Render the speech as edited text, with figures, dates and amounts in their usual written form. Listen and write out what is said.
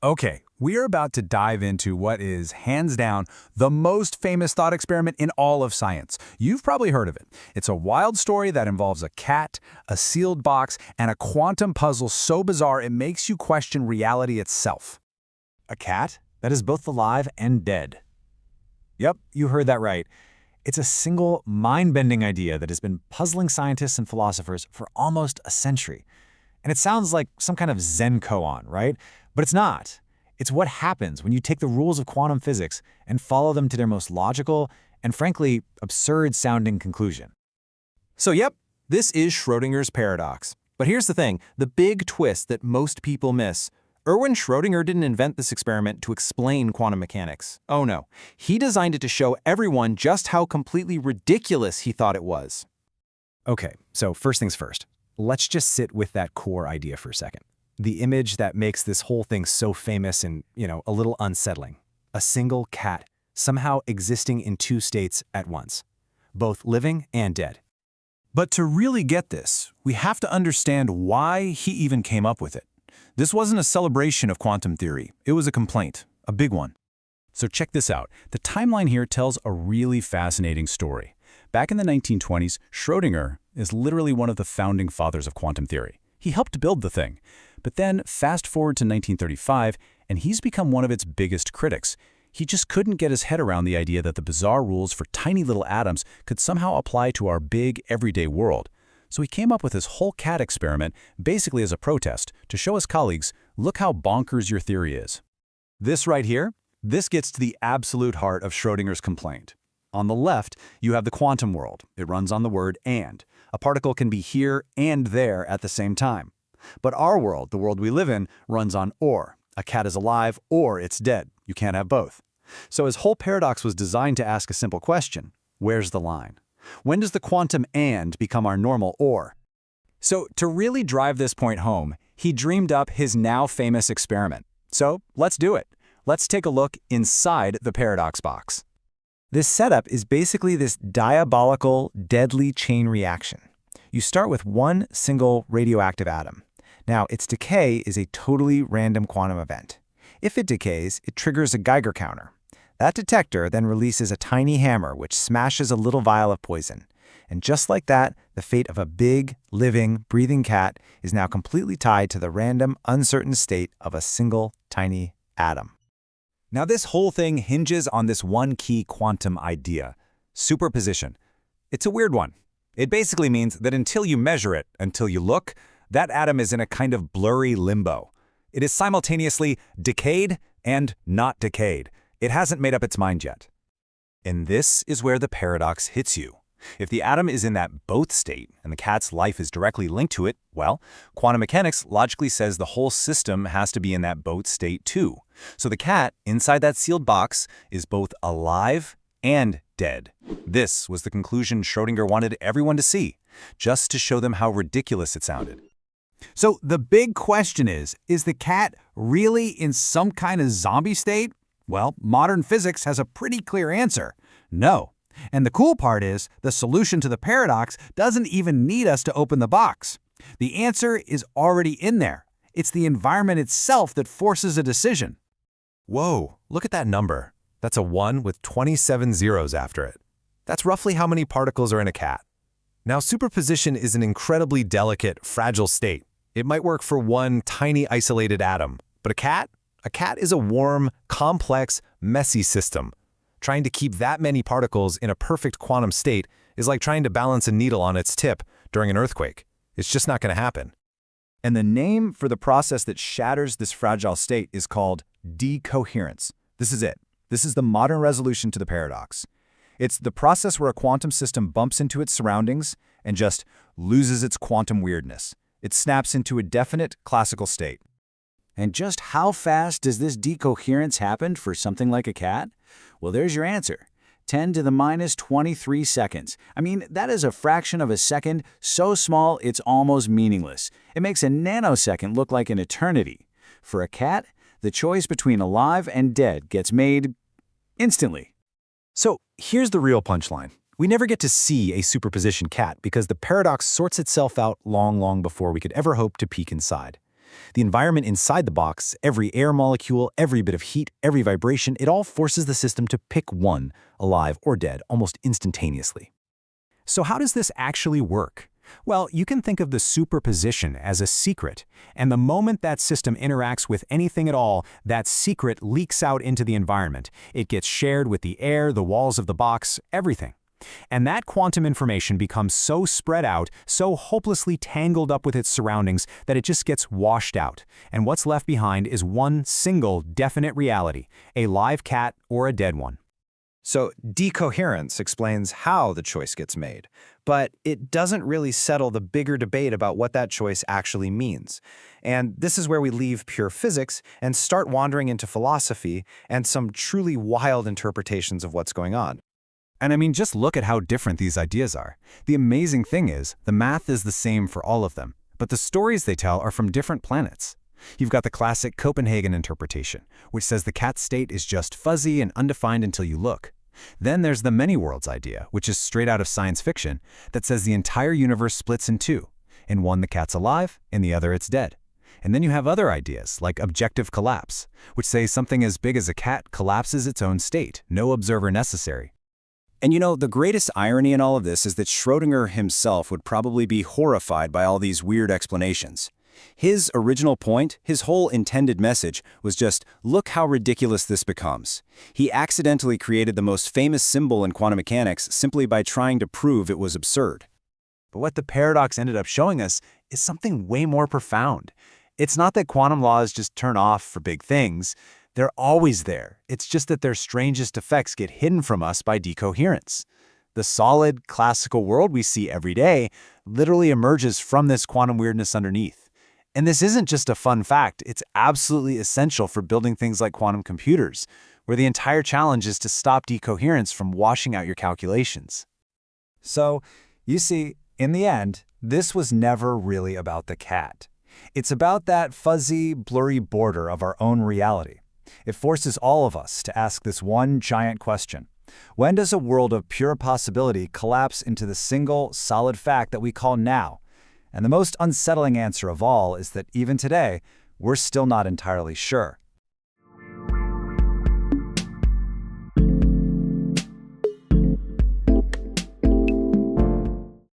Okay, we are about to dive into what is, hands down, the most famous thought experiment in all of science. You've probably heard of it. It's a wild story that involves a cat, a sealed box, and a quantum puzzle so bizarre it makes you question reality itself. A cat that is both alive and dead. Yep, you heard that right. It's a single, mind-bending idea that has been puzzling scientists and philosophers for almost a century. And it sounds like some kind of Zen koan, right? But it's not. It's what happens when you take the rules of quantum physics and follow them to their most logical and, frankly, absurd-sounding conclusion. So yep, this is Schrödinger's paradox. But here's the thing, the big twist that most people miss. Erwin Schrödinger didn't invent this experiment to explain quantum mechanics. Oh no, he designed it to show everyone just how completely ridiculous he thought it was. Okay, so first things first. Let's just sit with that core idea for a second. The image that makes this whole thing so famous and, a little unsettling. A single cat, somehow existing in two states at once, both living and dead. But to really get this, we have to understand why he even came up with it. This wasn't a celebration of quantum theory. It was a complaint, a big one. So check this out. The timeline here tells a really fascinating story. Back in the 1920s, Schrödinger is literally one of the founding fathers of quantum theory. He helped build the thing. But then, fast forward to 1935, and he's become one of its biggest critics. He just couldn't get his head around the idea that the bizarre rules for tiny little atoms could somehow apply to our big, everyday world. So he came up with his whole cat experiment basically as a protest to show his colleagues, look how bonkers your theory is. This right here, this gets to the absolute heart of Schrödinger's complaint. On the left, you have the quantum world. It runs on the word and. A particle can be here and there at the same time. But our world, the world we live in, runs on or. A cat is alive or it's dead. You can't have both. So his whole paradox was designed to ask a simple question. Where's the line? When does the quantum and become our normal or? So to really drive this point home, he dreamed up his now famous experiment. So let's do it. Let's take a look inside the paradox box. This setup is basically this diabolical, deadly chain reaction. You start with one single radioactive atom. Now, its decay is a totally random quantum event. If it decays, it triggers a Geiger counter. That detector then releases a tiny hammer which smashes a little vial of poison. And just like that, the fate of a big, living, breathing cat is now completely tied to the random, uncertain state of a single, tiny atom. Now, this whole thing hinges on this one key quantum idea, superposition. It's a weird one. It basically means that until you measure it, until you look, that atom is in a kind of blurry limbo. It is simultaneously decayed and not decayed. It hasn't made up its mind yet. And this is where the paradox hits you. If the atom is in that both state and the cat's life is directly linked to it, well, quantum mechanics logically says the whole system has to be in that both state too. So the cat, inside that sealed box, is both alive and dead. This was the conclusion Schrödinger wanted everyone to see, just to show them how ridiculous it sounded. So the big question is the cat really in some kind of zombie state? Well, modern physics has a pretty clear answer. No. And the cool part is, the solution to the paradox doesn't even need us to open the box. The answer is already in there. It's the environment itself that forces a decision. Whoa, look at that number. That's a 1 with 27 zeros after it. That's roughly how many particles are in a cat. Now, superposition is an incredibly delicate, fragile state. It might work for one tiny isolated atom, but a cat is a warm, complex, messy system. Trying to keep that many particles in a perfect quantum state is like trying to balance a needle on its tip during an earthquake. It's just not going to happen. And the name for the process that shatters this fragile state is called decoherence. This is it. This is the modern resolution to the paradox. It's the process where a quantum system bumps into its surroundings and just loses its quantum weirdness. It snaps into a definite classical state. And just how fast does this decoherence happen for something like a cat? Well, there's your answer. 10 to the minus 23 seconds. I mean, that is a fraction of a second, so small it's almost meaningless. It makes a nanosecond look like an eternity. For a cat, the choice between alive and dead gets made instantly. So here's the real punchline. We never get to see a superposition cat because the paradox sorts itself out long before we could ever hope to peek inside. The environment inside the box, every air molecule, every bit of heat, every vibration, it all forces the system to pick one, alive or dead, almost instantaneously. So how does this actually work? Well, you can think of the superposition as a secret, and the moment that system interacts with anything at all, that secret leaks out into the environment. It gets shared with the air, the walls of the box, everything. And that quantum information becomes so spread out, so hopelessly tangled up with its surroundings that it just gets washed out. And what's left behind is one single definite reality, a live cat or a dead one. So decoherence explains how the choice gets made, but it doesn't really settle the bigger debate about what that choice actually means. And this is where we leave pure physics and start wandering into philosophy and some truly wild interpretations of what's going on. And I mean, just look at how different these ideas are. The amazing thing is, the math is the same for all of them, but the stories they tell are from different planets. You've got the classic Copenhagen interpretation, which says the cat state is just fuzzy and undefined until you look. Then there's the many worlds idea, which is straight out of science fiction, that says the entire universe splits in two. In one, the cat's alive, in the other, it's dead. And then you have other ideas, like objective collapse, which say something as big as a cat collapses its own state, no observer necessary. And you know, the greatest irony in all of this is that Schrödinger himself would probably be horrified by all these weird explanations. His original point, his whole intended message, was just, look how ridiculous this becomes. He accidentally created the most famous symbol in quantum mechanics simply by trying to prove it was absurd. But what the paradox ended up showing us is something way more profound. It's not that quantum laws just turn off for big things. They're always there. It's just that their strangest effects get hidden from us by decoherence. The solid, classical world we see every day literally emerges from this quantum weirdness underneath. And this isn't just a fun fact, it's absolutely essential for building things like quantum computers, where the entire challenge is to stop decoherence from washing out your calculations. So, you see, in the end, this was never really about the cat. It's about that fuzzy, blurry border of our own reality. It forces all of us to ask this one giant question. When does a world of pure possibility collapse into the single, solid fact that we call now? And the most unsettling answer of all is that even today, we're still not entirely sure.